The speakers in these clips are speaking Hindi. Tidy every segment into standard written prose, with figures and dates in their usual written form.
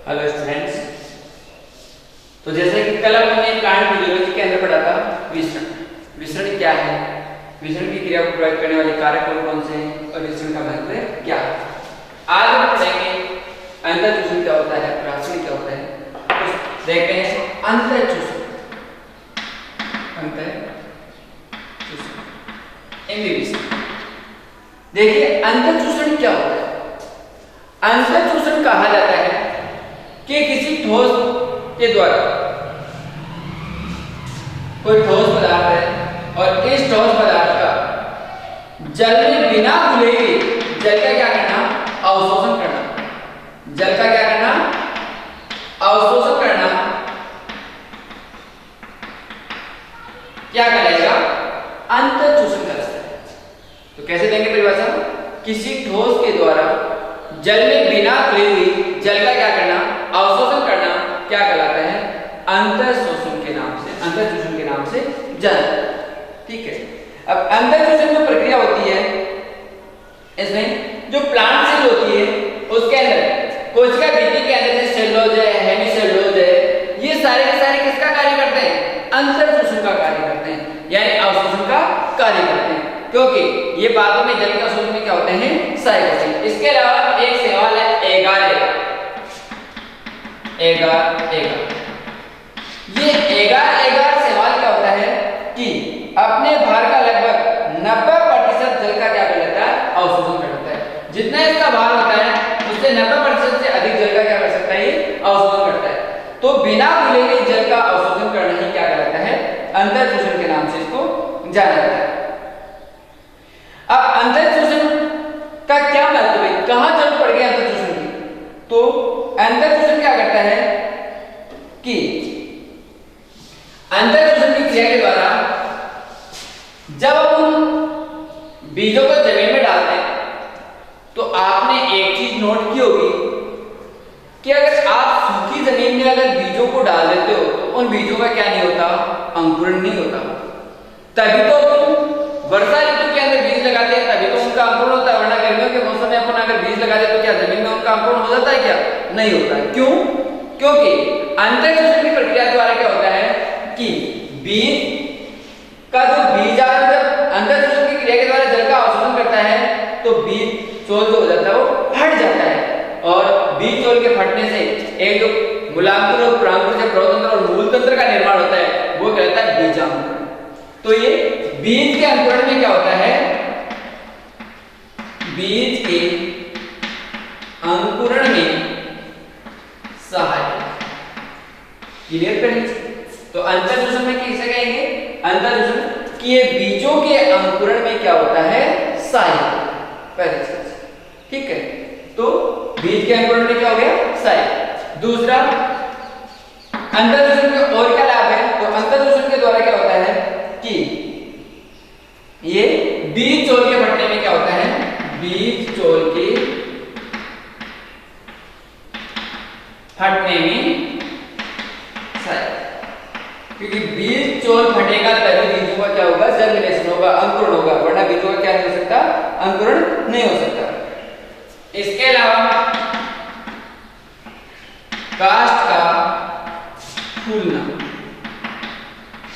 Hello students. तो जैसे कि कल हमने प्लांट फिजियोलॉजी के अंदर पढ़ा था विसरण। विसरण क्या है, विसरण की क्रिया को प्रभावित करने वाले कारक कौन कौन से हैं और विसरण का महत्व क्या है। आज हम पढ़ेंगे अंतःचूषण क्या होता है, प्राशन क्या होता है। तो देखते हैं अंतःचूषण। देखिए अंतःचूषण क्या होता है। अंतःचूषण कहा जाता है कि किसी ठोस के द्वारा कोई ठोस पदार्थ है और इस ठोस पदार्थ का जल में बिना घुले हुए जल का क्या करना, अवशोषण करना। जल का क्या करना, अवशोषण करना क्या करेगा, अंतःचूषण कहलाता है। तो कैसे देंगे परिभाषा, किसी ठोस के द्वारा जल में बिना घुली हुई जल का क्या करना, अवशोषण करना क्या कहलाता है, अंतःशोषण के नाम से, अंतःचूषण के नाम से जाना। ठीक है। अब अंतःचूषण जो प्रक्रिया होती है इसमें जो प्लांट सेल होती है उसके अंदर कोशिका भित्ति के अंदर जैसे सेलुलोज है, हेमीसेलुलोज है, ये सारे के सारे किसका कार्य करते हैं, अंतःचूषण का कार्य करते हैं, यानी अवशोषण का कार्य करते हैं। क्योंकि ये बाद में जल के अवशोषण में क्या होते हैं, सहायक होते हैं। इसके अलावा एक सवाल है ये एगार सवाल क्या होता है कि अपने भार का लगभग 90% जल का क्या कर लेता है, अवशोषण कर लेता है। जितना इसका भार होता है उससे 90% से अधिक जल का क्या कर सकता है, ये अवशोषण करता है। तो बिना घुले हुए जल का अवशोषण करना ही क्या कहलाता है, अंतःचूषण के नाम से इसको जाना जाता है। अब अंतःचूषण का क्या महत्व है, कहां जरूरत पड़ गई अंतःचूषण की। तो अंतःचूषण क्या करता है कि अंतःचूषण की क्रिया के द्वारा जब हम बीजों को जमीन में डालते हैं तो आपने एक चीज नोट की होगी कि अगर आप सूखी जमीन में अगर बीजों को डाल देते हो तो उन बीजों का क्या नहीं होता, अंकुरण नहीं होता। तभी तो तुम वर्षा ऋतु के अंदर बीज लगाते हैं, तभी तो उनका अंकुरण होता है। वरना गर्मियों के मौसम में अपन अगर बीज लगा दे तो क्या जमीन में उनका अंकुरण हो जाता है, क्या नहीं होता है। क्यों, क्योंकि अंतःचूषण की प्रक्रिया द्वारा क्या होता है कि बीज का जो बीज जब अंतःचूषण की क्रिया के द्वारा जल का अवशोषण करता है तो बीज चोल जो हो जाता है वो फट जाता है, और बीज चोल के फटने से एक जो मूलांकुर और प्रांकुर से प्रौतंत्र और मूल तंत्र का निर्माण होता है वो कहता है बीजांकुरण। तो ये बीज के अंकुरण में क्या होता है, बीज के अंकुरण में सहायक। क्लियर करेंगे। तो अंतःचूषण में किसे कहेंगे, अंतःचूषण कि ये बीजों के अंकुरण में क्या होता है, सहायक। पहली चीज, ठीक है। तो बीज के अंकुरण में क्या हो गया, सहायक। दूसरा, अंतःचूषण के और क्या लाभ है, तो अंतःचूषण के द्वारा क्या होता है कि ये बीज चोल के फटने में क्या होता है, बीज चोल के फटने में सहायक। क्योंकि बीज चोल फटेगा तभी बीजों का क्या होगा, जर्मिनेशन होगा, अंकुरण होगा, वरना बीजों का क्या नहीं हो सकता, अंकुरण नहीं हो सकता। इसके अलावा काष्ठ का फूलना,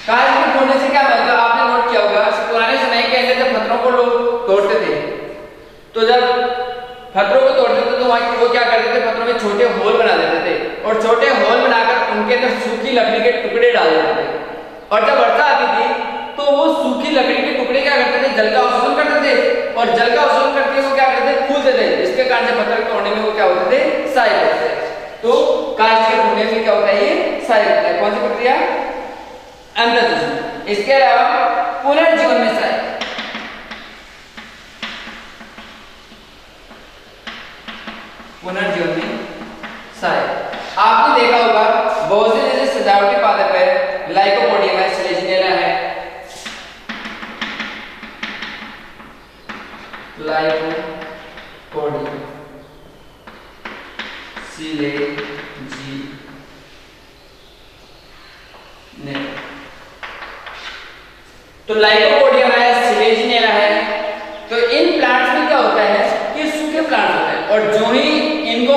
काष्ठ के फूलने से क्या मतलब आपने नोट किया होगा, पुराने समय के अंदर जब पत्थरों को लोग तोड़ते थे तो जब पत्थरों को तोड़ते थे तो वहां वो क्या करते थे, पत्थरों में छोटे होल बना देते थे और छोटे होल बनाकर उनके अंदर सूखी लकड़ी के टुकड़े डाल देते थे। और जब वर्षा आती थी तो वो सूखी लकड़ी के टुकड़े क्या करते थे, जल का अवशोषण करते थे, और जल का अवशोषण करके वो क्या करते थे, फूलते थे, जिसके कारण से पत्थर तोड़ने में वो क्या होते थे, सहायक होते थे। तो काष्ठ के फूलने में क्या होता है, ये सहायक होता है। कौन सी प्रक्रिया, अंतःचूषण। इसके अलावा पुनर्जीवन में सहायक, पुनर्जीवन में सहायक। आपने देखा होगा बहुत से जैसे सजावटी पादप है, लाइकोपोडियम है, सिलेजिनेला है, लाइकोपोडियम, सिलेजिनेला। तो लाइकोपोडियम है, सिलेजिनेला है, तो इन प्लांट्स में क्या होता है कि सूखे प्लांट्स होते हैं, और जो ही इनको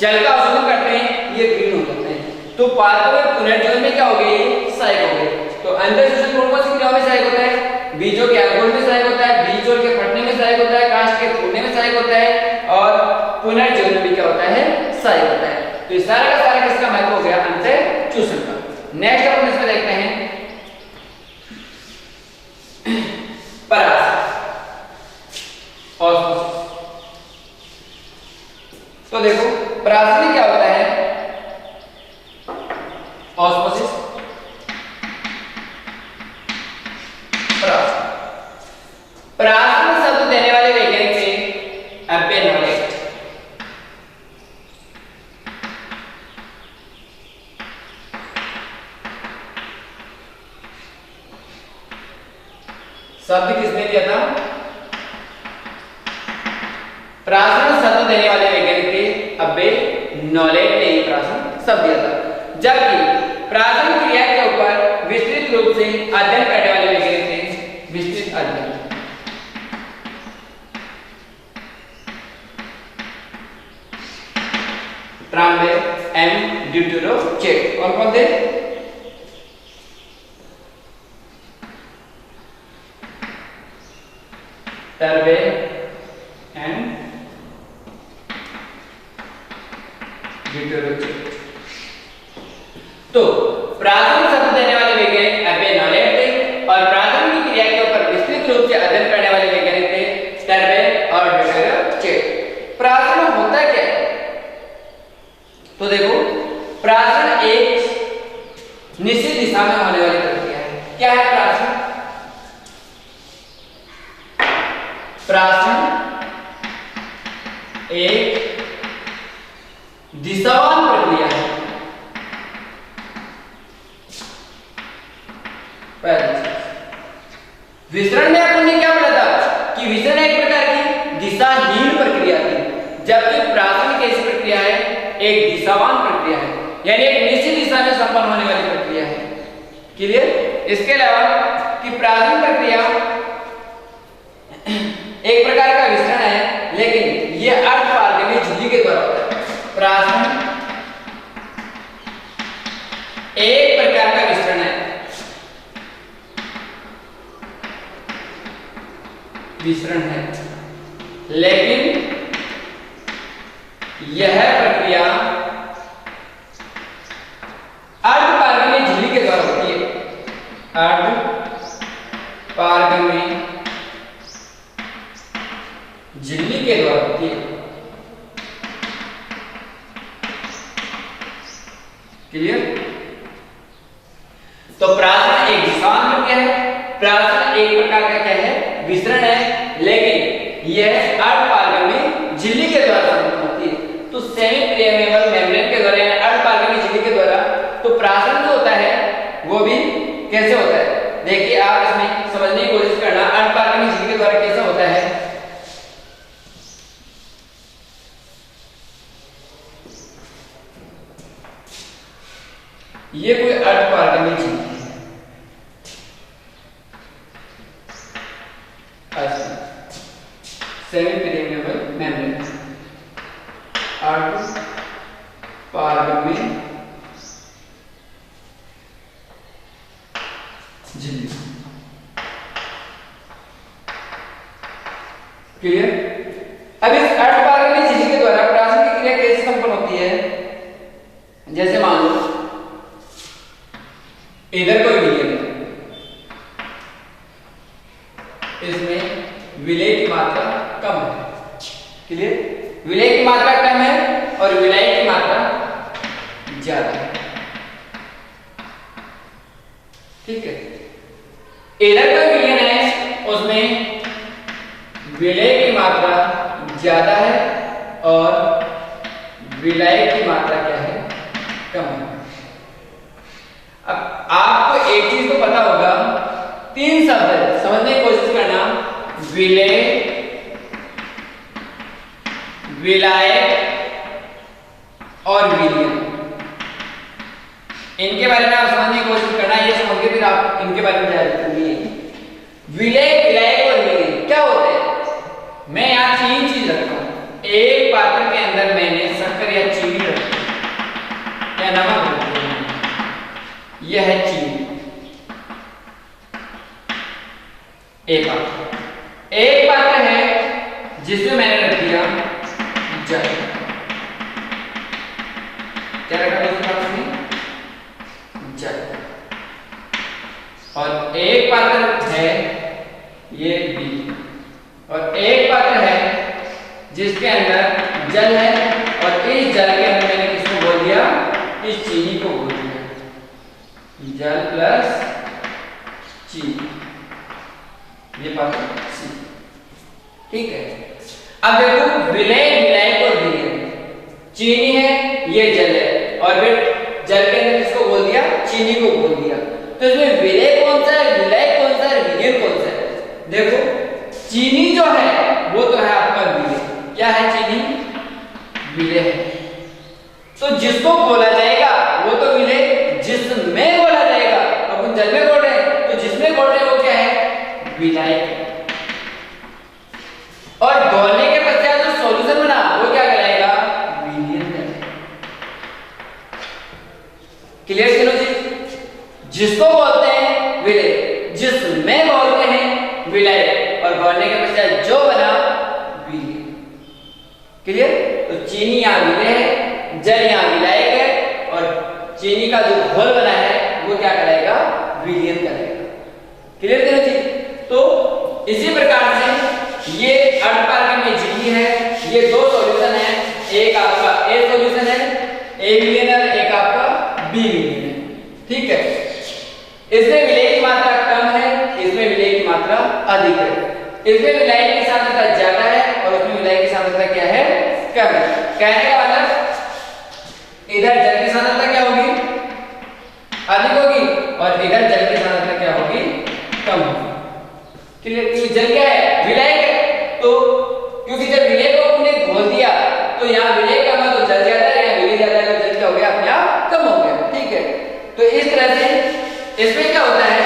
जल का अवशोषण करते हैं ये ग्रीन हो जाते हैं। तो पारगम्य पुनर्जीवन में क्या हो गए, सहायक हो गए। तो अंतर शोषण कौन कौन सी क्रियाओं में सहायक होता है, बीजों के अंकुरण में सहायक होता है, बीजों के फटने में सहायक होता है, काष्ठ के फूटने में सहायक होता है, और पुनर्जीवन में क्या होता है, सहायक होता है। तो इस सारा का सारा किसका महत्व हो गया, अंतर शोषण का। नेक्स्ट अपन इसमें देखते हैं परास ऑस्मोसिस। तो देखो परास में क्या होता है, ऑस्मोसिस, परास में शब्द देने वाले वैज्ञानिक थे एबेनॉलेट। शब्द किसने दिया था, प्राचीन शब्द देने वाले वैज्ञानिक थे एबेनॉलेट ने प्राचीन शब्द दिया था। जबकि प्राचीन क्रिया के ऊपर विस्तृत रूप से अध्ययन करने वाले वैज्ञानिक थे विस्तृत अध्ययन ट्राम्बे एम ड्यूटेरोचेट। और कौन थे, टर्बे एंड ड्यूटेरोचेट। तो प्राचीन शब्द देने वाले वैज्ञानिक एबेनॉलेट थे और प्राचीन की क्रिया के ऊपर विस्तृत रूप से अध्ययन करने वाले वैज्ञानिक थे टर्बे और ड्यूटेरोचेट। प्राचीन होता क्या है, तो देखो प्राचीन एक निश्चित दिशा में होने वाली प्रक्रिया है। क्या है प्राचीन, प्राचीन एक दिशावान प्रक्रिया है। विसरण में अपन ने क्या पढ़ा था कि विसरण एक प्रकार की दिशाहीन प्रक्रिया थी, जबकि प्राचीन कैसी प्रक्रिया है, एक दिशावान प्रक्रिया है, यानी एक निश्चित दिशा में संपन्न होने वाली प्रक्रिया है। क्लियर। इसके अलावा कि प्राचीन प्रक्रिया एक प्रकार का विसरण है, लेकिन यह अर्धपारगम्य झिल्ली के द्वारा होता है। प्राचीन एक प्रकार का विसरण है, विसरण है, लेकिन यह प्रक्रिया अर्धपारगम्य झिल्ली के द्वारा होती है। अर्धपारगम्य झिल्ली के द्वारा होती है। क्लियर। तो प्राचीन एक दिशावान प्रक्रिया है, प्राचीन एक प्रकार का क्या है, विसरण है, लेकिन यह अर्धपारगम्य झिल्ली के द्वारा संपन्न होती है। तो सेमी परमेबल मेम्ब्रेन के द्वारा यानी अर्धपारगम्य झिल्ली के द्वारा। तो प्राचीन जो होता है वो भी कैसे होता है, देखिए आप इसमें समझने की कोशिश करना, अर्धपारगम्य झिल्ली के द्वारा कैसे होता है। ये कोई अर्धपारगम्य झिल्ली है, सेमी परमेबल मेम्ब्रेन, अर्धपारगम्य झिल्ली। क्लियर। अब इस अर्धपारगम्य झिल्ली के द्वारा प्राचीन की क्रिया कैसे संपन्न होती है, जैसे मान लो इधर कोई विलय है, इसमें विलय की मात्रा कम है। क्लियर। विलय की मात्रा कम है और विलय की मात्रा ज्यादा है। ठीक है। इधर कोई विलयन है, उसमें विलय की मात्रा ज्यादा है और विलय की मात्रा क्या है, कम है। अब आपको एक चीज तो पता होगा, तीन शब्द है, समझने की कोशिश करना, विलय, विलायक और विलयन। इनके बारे में आप समझने की कोशिश करना, ये समझ के फिर आप इनके बारे में जान सकते। विलय, विलायक और विलयन क्या होते हैं, मैं यहाँ तीन चीज रखता हूं। एक पात्र के अंदर मैंने शक्कर या चीनी रख दी या नमक रख दिया, यह है चीनी। एक पात्र है जिसमें मैंने रख दिया जल। क्या रखा दूसरे पात्र में? जल। और एक पात्र है ये बी, और एक पात्र है जिसके अंदर जल है, और इस जल के अंदर मैंने किसको बोल दिया? इस चीनी को बोल दिया, जल प्लस चीनी, ये पात्र सी। ठीक है, अब देखो विलय को दिए, चीनी है, ये जल है, और फिर जल के अंदर किसको बोल दिया? चीनी को बोल दिया। तो इसमें विलय कौन सा है, विलय कौन सा है, विलयन कौन सा है? देखो चीनी जो है वो तो है आपका विलय। क्या है चीनी? विलय है। तो जिसको बोला जाएगा वो तो विलय, जिसमें बोला जाएगा, अपन जल में बोल रहे हैं तो जिसमें बोल रहे हैं वो क्या है? विलायक। और घोलने के पश्चात जो सॉल्यूशन बना वो क्या कहलाएगा? विलयन कहलाएगा। क्लियर चलो जी? जिसको बोलते हैं विलय, जिसमें बोलते हैं विलायक, और घोलने के पश्चात जो बना विलयन। क्लियर? तो चीनी यहाँ विलय है, जल यहाँ विलायक है, और चीनी का जो घोल बना है वो क्या कहलाएगा? विलयन कहलाएगा। क्लियर चलो जी? तो इसी प्रकार से ये अर्धपारगम्य में झिल्ली है, ये दो सॉल्यूशन है, एक आपका ए सॉल्यूशन है, ए विलयन है, एक आपका बी विलयन है। ठीक है, इसमें विलय की मात्रा कम है, इसमें विलय की मात्रा अधिक है। इसमें विलय की सांद्रता ज्यादा है और उसमें विलय की सांद्रता क्या है? कम है। कहने का मतलब इधर जल की सांद्रता क्या होगी? अधिक होगी, और इधर जल की सांद्रता क्या होगी? कम होगी। क्लियर? क्योंकि जल क्या है? विलायक है। तो क्योंकि जब विलय को आपने घोल दिया तो यहाँ विलय कम है तो जल ज्यादा है, यहाँ विलय ज्यादा है तो जल क्या हो गया? अपने आप कम हो गया। ठीक है, तो इस तरह से इसमें क्या होता है,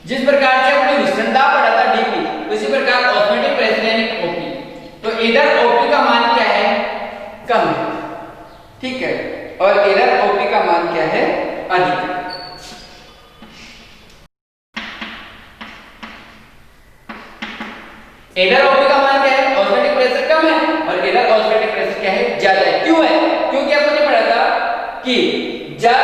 जिस प्रकार से अपने विस्तृत दाब पढ़ा था डीपी, उसी प्रकार ऑस्मोटिक प्रेशर यानी ओपी, तो इधर ओपी का मान क्या है? कम है। ठीक है, और इधर ओपी का मान क्या है? अधिक है। इधर ओपी का मान क्या है? ऑस्मोटिक प्रेशर कम है, और इधर ऑस्मोटिक प्रेशर क्या है? ज्यादा है। क्यों है? क्योंकि आपने पढ़ा था कि जब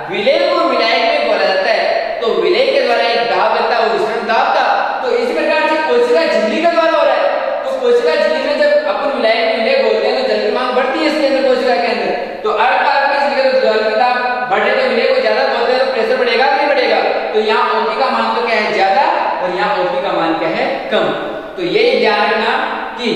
विलय को विलायक में बोला जाता है तो विलय के द्वारा एक दाब बनता है, वो विस्तृत दाब था। तो इसी प्रकार से कोशिका झिल्ली का द्वारा हो रहा है, तो कोशिका झिल्ली में जब अपन विलायक में विलय बोलते हैं तो जल की मांग बढ़ती है इसके अंदर, कोशिका के अंदर। तो अर्धपारगम्य में इसलिए तो जल की दाब बढ़े तो विलय को ज्यादा बोलते हैं, तो प्रेशर बढ़ेगा कि नहीं बढ़ेगा? तो यहाँ ओपी का मान तो क्या है? ज्यादा, और यहाँ ओपी का मान क्या है? कम। तो ये ध्यान रखना कि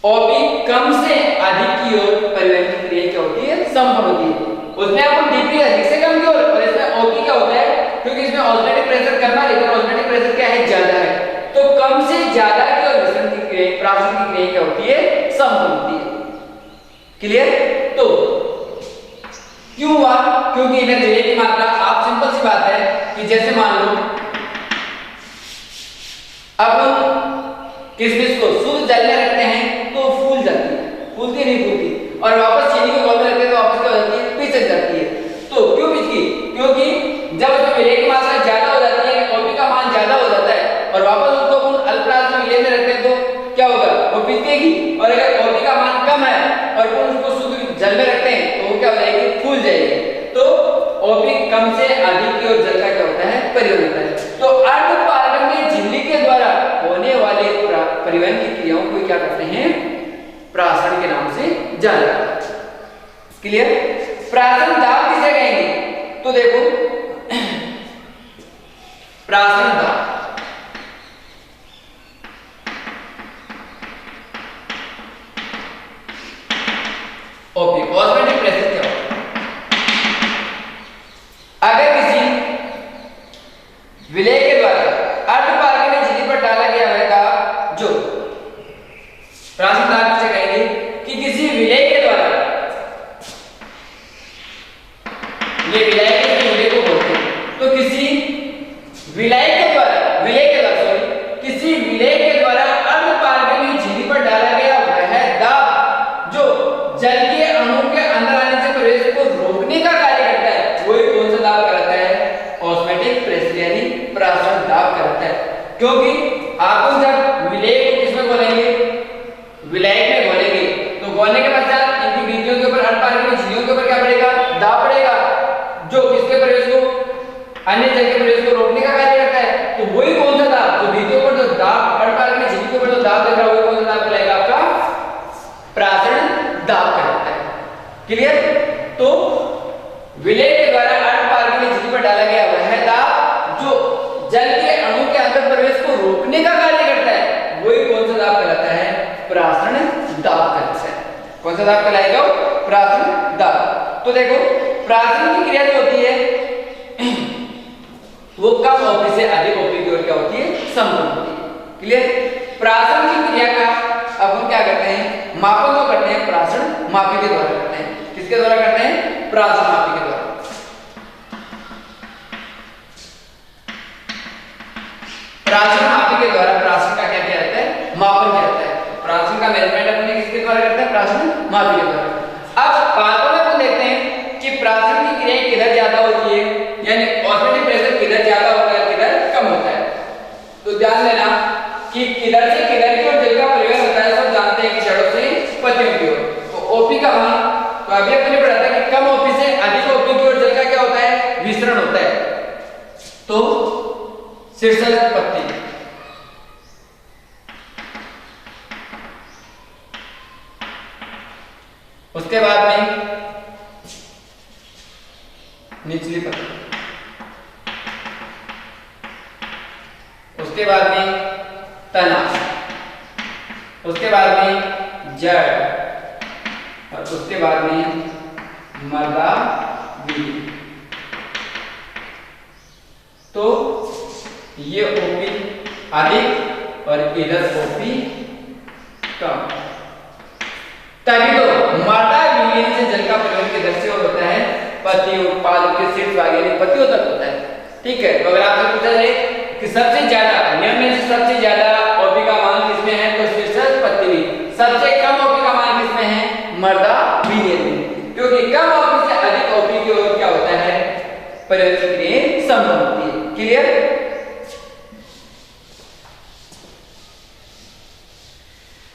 ओपी कम से अधिक की ओर परिवहन की क्रिया क्या होती है? संपन्न होती है। उसमें अपन डीपी अधिक से कम की ओर, और इसमें ओपी क्या होता है? क्योंकि इसमें ऑस्मोटिक प्रेशर कम है लेकिन ऑस्मोटिक प्रेशर क्या है? ज्यादा है। तो कम से ज्यादा की ओर विसरण की क्रिया, प्राशन की क्रिया क्या होती है? संपन्न होती है। क्लियर? तो क्यों हुआ? क्योंकि इधर विलय की मात्रा, आप सिंपल सी बात है कि जैसे मान लो अब किशमिश को शुद्ध जल में रखते हैं तो फूल जाती है, फूलती नहीं फूलती, और वापस चीनी को घोल में रखते हैं तो वापस क्या हो जाती है? पिचक जाती है। तो क्यों पिचकी? क्योंकि जब उसमें विलय की मात्रा ज्यादा हो जाती है, ओपी का मान ज्यादा हो जाता है, और वापस उसको अपन अल्पराज में विलय में रखते हैं तो क्या होगा? वो पिचकेगी। और अगर ओपी का मान कम है और अपन उसको शुद्ध जल में रखते हैं तो वो क्या हो जाएगी? फूल जाएगी। तो ओपी कम से अधिक की ओर जल का क्या होता है? परिवहन होता है। तो अर्धपारगम्य झिल्ली के द्वारा होने वाले परिवहन की क्रियाओं को क्या करते हैं? प्राशन के नाम से जाना जाता है। क्लियर? प्राशन दाब किसे कहेंगे? तो देखो प्राशन दाब, ओपी ऑस्मोटिक प्रेशर क्या होता है? अगर किसी विलय के द्वारा अर्धपारगम्य झिल्ली पर डाला गया हुआ दाब, जो प्राशन दाब किसे कहेंगे? कि किसी विलय के द्वारा, ये विलय के विलय को बोलते हैं, तो किसी विलय के द्वारा किसी विलय के द्वारा अर्धपारगम्य झिल्ली पर डाला गया क्योंकि आप जब विलेय को किसमें घोलेंगे, विलायक में घोलेंगे, तो घोलने के पश्चात इनकी बीजियों के ऊपर अल्पार्गिनिक झिल्लियों के ऊपर क्या पड़ेगा, दाब पड़ेगा, जो किसके प्रवेश को, अन्य जल के प्रवेश को रोकने का कार्य करता है। तो वही कौन सा दाब, जो बीजियों पर जो दाब, अल्पार्गिनिक झिल्ली के ऊपर जो दाब लग रहा है, वही कौन सा दाब कहलाएगा, आपका प्रासरण दाब कहलाता है। क्लियर? तो विलेय के द्वारा अल्पार्गिनिक झिल्ली पर डाला गया वह दाब जो जल के अणु के अंदर प्रवेश को रोकने का कार्य करता है, वही कौन सा दाब कहलाता है, प्रासरण दाब कहलाता है। कौन सा दाब कहलाएगा, प्रासरण दाब। तो देखो प्रासरण की क्रिया जो होती है वो कम ओपी से अधिक ओपी की ओर क्या होती है, संपन्न होती है। क्लियर? प्रासरण की क्रिया का अब हम क्या करते हैं, मापन को करते हैं प्रासरण मापी के द्वारा करते हैं। किसके द्वारा करते हैं, प्रासरण मापी के द्वारा। प्राचीन मापी के द्वारा प्राचीन का क्या किया जाता है, मापन किया जाता है। प्राचीन का मेजरमेंट अपने किसके द्वारा करते हैं, प्राचीन मापी के द्वारा। अब बातों में अपन देखते हैं कि प्राचीन की क्रिया किधर ज्यादा होती है, यानी ऑस्मोटिक प्रेशर किधर ज्यादा होता है, किधर कम होता है। तो ध्यान देना कि किधर से किधर की ओर जल का परिवहन होता है, सब जानते हैं कि जड़ों से पत्तियों की ओर। तो ओपी का मान तो अभी अपने पढ़ा था कि कम ओपी से अधिक ओपी की ओर जल का क्या होता है, विसरण होता है। तो शीर्षक पत्ती, उसके बाद में निचली पत्ती, उसके बाद में तना, उसके बाद में जड़, और उसके बाद में मर्दा बीज। तो ये ओपी अधिक और इधर ओपी कम। तभी तो मर्दा विलीन से जल का परिवहन किधर से होता है, पत्तियों, पाल के शीर्ष भाग यानी पत्तियों तक होता है। ठीक है? तो अगर आपसे पूछा जाए कि सबसे ज्यादा नियम में से सबसे ज्यादा ओपी का मान किसमें है, तो शीर्षक पत्ती में। सबसे कम ओपी का मान किसमें है, मर्दा विलीन में। क्योंकि कम ओपी से अधिक ओपी की ओर क्या होता है, परिवहन की क्रिया संपन्न होती है। क्लियर?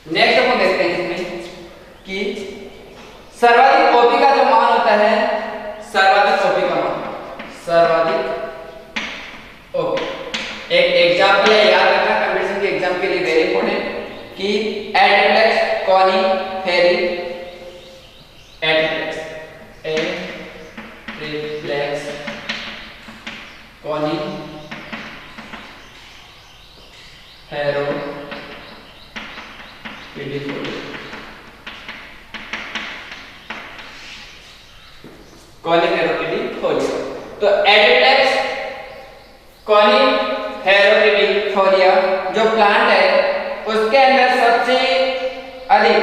नेक्स्ट अपन देखते हैं इसमें कि सर्वाधिक ओपी का जो मान होता है, सर्वाधिक ओपी का मान, सर्वाधिक ओपी। एक एग्जांपल है, याद रखना कंपटीशन के एग्जाम के लिए वेरी इंपॉर्टेंट कि एडिप्लेक्स, कॉनी, फेरी, एडिप्लेक्स, एडिप्लेक्स, कॉनी, फेरो, कॉनिफेरोफोलिया। तो एडिप्लेक्स, कॉनिफेरोफोलिया जो प्लांट है उसके अंदर सबसे अधिक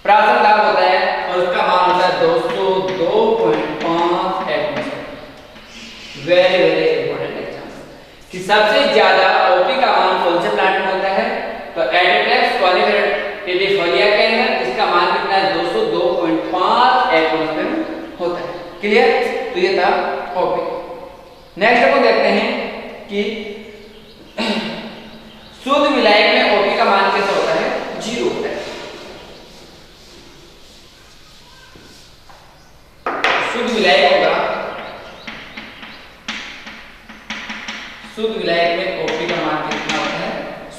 प्रासरण दाब होता है और उसका मान होता है 202.5 atmosphere. Very very important example कि सबसे ज्यादा ओपी का मान कौन से प्लांट में होता है, तो एडिप्लेक्स कॉनिफेरोफोलिया के अंदर इसका मान कितना है, 202.5 एटमॉस्फेयर होता है। क्लियर? तो ये था ओपी। नेक्स्ट अपन देखते हैं कि शुद्ध विलायक में ओपी का मान कैसा होता है, 0 होता है। शुद्ध विलायक होगा, शुद्ध विलायक में ओपी का मान कितना होता है,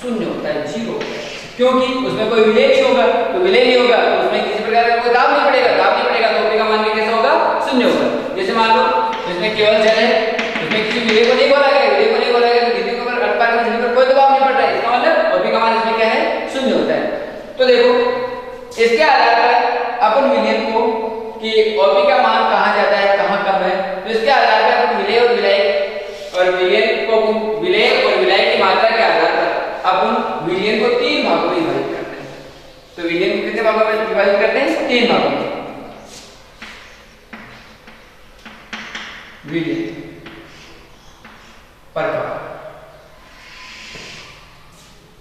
0 होता है, 0 होता है। क्योंकि उसमें कोई विलय नहीं होगा, तो विलय नहीं होगा तो उसमें किसी प्रकार का कोई दाब नहीं पड़ेगा, दाब नहीं पड़ेगा तो ओपी का मान भी कैसा होगा, 0 होगा। जैसे मान लो इसमें केवल जल है, इसमें किसी विलय को नहीं बोला गया, विलय को नहीं बोला गया तो विलय के ऊपर अल्पार्गिनिक झिल्ली पर कोई दबाव नहीं पड़ रहा है, इसका मतलब ओपी का मान इसमें क्या है, 0 होता है। तो देखो इसके आधार पर अपन विलयन को कि ओपी का मान कहां ज्यादा है कहां कम है, तो इसके आधार पर अपन विलय और विलायक और विलयन को, विलय और विलायक की मात्रा के आधार पर अपन विलयन को 3 भागों में विभाजित करते हैं। तो विलयन को कितने भागों में विभाजित करते हैं, 3 भागों में। विलयन प्रकार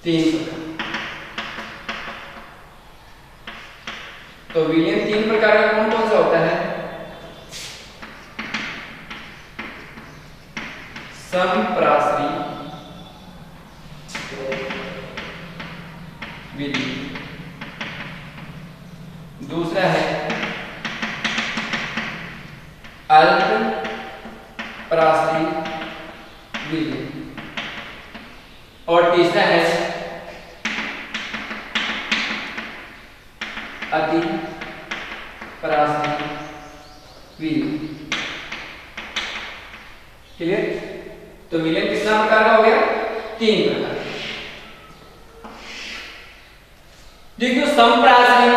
3 प्रकार। तो विलयन 3 प्रकार का कौन कौन सा होता है, संप्रासरी, विलीन। दूसरा है अल्प प्रासी विलीन। और तीसरा है अति प्रासी विलीन। क्लियर? तो विलीन कितना प्रकार का हो गया? 3 प्रकार। देखिए समप्रासी,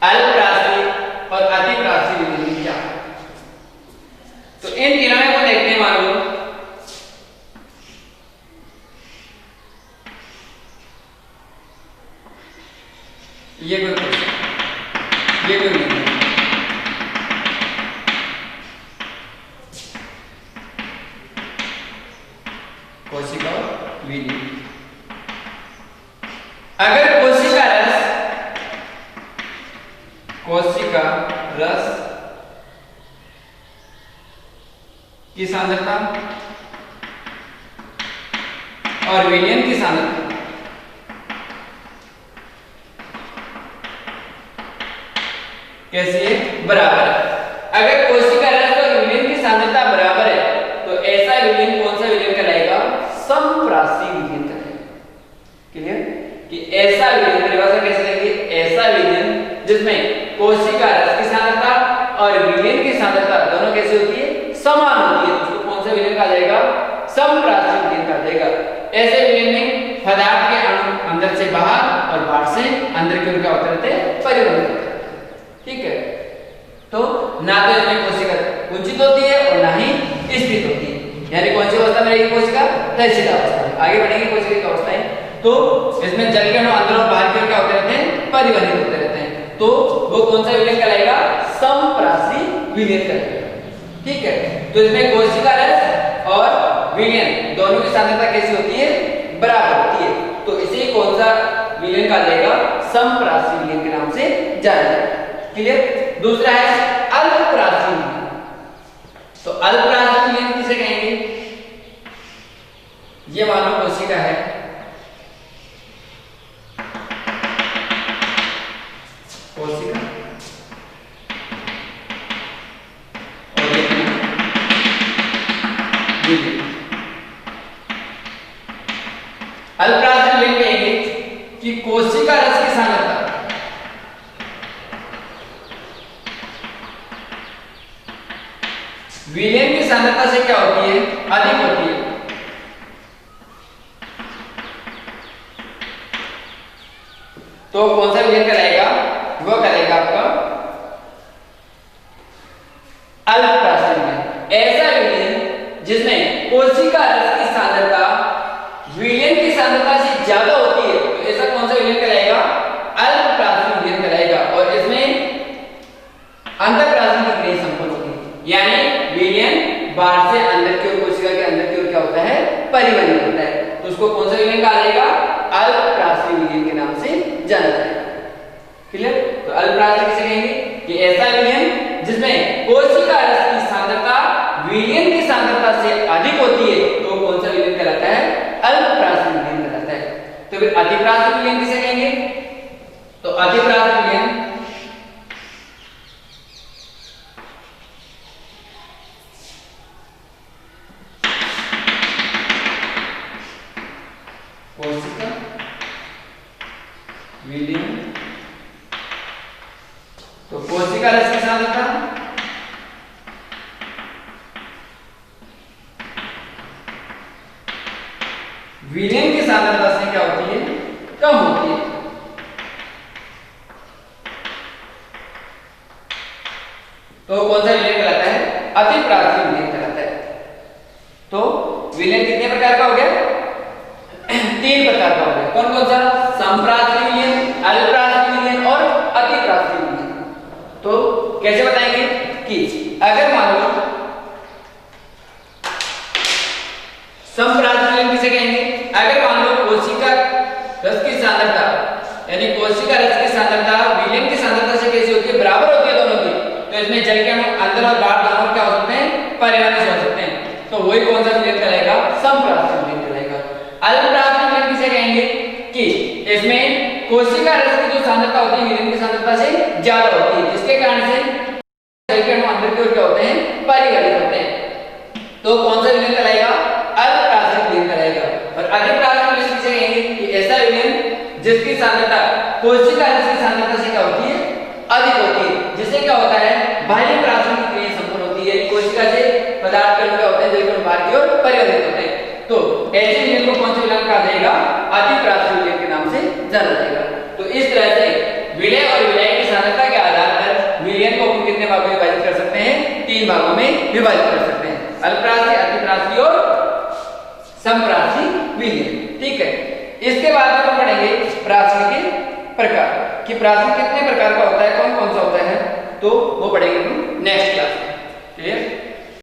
अल्पप्रासी और अतिप्रासी विलीन क्या है? तो इन तीनों में को देखते हैं। मान लो ये कोई कोशिका विलीन। अगर कोशिका रस की सांद्रता और विलयन की सांद्रता कैसी है? बराबर है। अगर कोशिका रस और विलयन की सांद्रता बराबर है तो ऐसा विलयन कौन सा विलयन कहलाएगा? समप्रासी विलयन कहलाएगा। क्लियर? कि ऐसा विलयन परिभाषा कैसे देंगे? ऐसा विलयन जिसमें कोशिका रस की सांद्रता और विलयन की सांद्रता दोनों कैसी होती है? समान होती है। उसको कौन सा विलयन कहा जाएगा? समप्रासी विलयन कहा जाएगा। ऐसे विलयन में पदार्थ के अणु अंदर से बाहर और बाहर से अंदर की ओर क्या होते रहते हैं? परिवर्तित होते हैं। ठीक है? तो ना तो इसमें कोशिका कुंचित होती है और ना ही स्थित होती है। यानी कौन सी अवस्था में रहेगी कोशिका? रैखिक अवस्था में। आगे बढ़ेगी कोशिका की अवस्थाएं। तो इसमें जल के अणु अंदर और बाहर की ओर क्या होते रहते हैं? परिवर्तित होते रहते हैं। तो वो कौन सा विलयन कहलाएगा? समप्रासी विलयन कहलाएगा। ठीक है? तो इसमें कोशिका रस और विलयन दोनों की सांद्रता कैसी होती है? बराबर होती है। तो इसे कौन सा विलयन कहा जाएगा? समप्रासी विलयन के नाम से जाना जाएगा। क्लियर? दूसरा है अल्पप्रासी विलयन। तो अल्पप्रासी विलयन किसे कहेंगे? ये मानो कोशिका है, कोशिका और ये विलयन। अल्पप्रासी विलयन कहेंगे कि कोशिका रस की सांद्रता विलयन की सांद्रता से क्या होती है? अधिक होती है। तो कौन सा विलयन कहलाएगा? वो कहलाएगा आपका अल्पप्रासी विलयन। ऐसा विलयन जिसमें कोशिका रस की सांद्रता विलयन की सांद्रता से ज्यादा होती है तो ऐसा कौन सा विलयन कहलाएगा? अल्पप्रासी विलयन कहलाएगा। और इसमें अंतःप्रासी प्रक्रिया संपन्न होती है। यानी विलयन बाहर से अंदर की ओर, कोशिका के अंदर की ओर क्या होता है? परिवर्तित होता है। तो उसको कौन सा विलयन कहा जाएगा? अल्पप्रासी विलयन के नाम से जाना जाएगा। क्लियर? तो अल्पप्रासी किसे कहेंगे? कि ऐसा विलयन जिसमें कोशिका रस की सांद्रता विलयन की सांद्रता से अधिक होती है तो कौन सा विलयन कहलाता है? अल्पप्रासी विलयन कहलाता है। तो फिर अतिप्रासी विलयन किसे कहेंगे? तो अतिप्रासी विलयन कोशिका विलयन। तो कोशिका रस की सांद्रता विलयन की सांद्रता से क्या होती है? कम होती है। तो कौन सा विलयन कहलाता है? अतिप्रासी विलयन कहलाता है। तो विलयन कितने प्रकार का हो गया? 3 प्रकार का हो गया। कौन कौन सा? समप्रासी विलयन, अल्पप्रासी विलयन और अतिप्रासी विलयन। तो कैसे बताएंगे? कि अगर मान लो समप्रासी विलयन किसे कहेंगे? अगर मान लो कोशिका रस की सांद्रता यानी कोशिका रस की सांद्रता विलयन की सांद्रता से कैसी होती है? बराबर होती है दोनों की। तो इसमें जल के अणु अंदर और बाहर दोनों क्या हो सकते हैं? परिवर्तित हो सकते हैं। तो वही कौन सा विलयन कहलाएगा? समप्रासी विलयन कहलाएगा। अल्पप्रासी इसमें कोशिका रस की जो सांद्रता होती है विलयन की सांद्रता से ज्यादा होती है, जिसके कारण से सेल के अणु अंदर की ओर क्या होते हैं, परिवर्तित होते हैं। तो कौन सा विलयन कहलाएगा, अल्पप्राथमिक विलयन कहलाएगा। और अधिप्राथमिक विलयन किसे कहेंगे कि ऐसा विलयन जिसकी सांद्रता कोशिका रस की सांद्रता से क्या होती है, अधिक होती है, जिससे क्या होता है बाह्य प्राथमिक क्रिया संपन्न होती है, कोशिका से पदार्थ के अणु क्या होते हैं जल के अणु बाहर की ओर परिवर्तित होते हैं। तो ऐसे विलयन को कौन सा विलयन कहा जाएगा, अधिप्राथमिक विलयन के नाम से जाना जाएगा। तो इस तरह से विलय और विलय की सांद्रता के आधार पर विलयन को हम कितने भागों में विभाजित कर सकते हैं, 3 भागों में विभाजित कर सकते हैं, अल्पप्राथमिक, अतिप्राथमिक और समप्राथमिक विलयन। ठीक है, इसके बाद हम पढ़ेंगे प्राथमिक के प्रकार कि प्राथमिक कितने प्रकार का होता है, कौन कौन सा होता है, तो वो पढ़ेंगे हम नेक्स्ट क्लास में। क्लियर।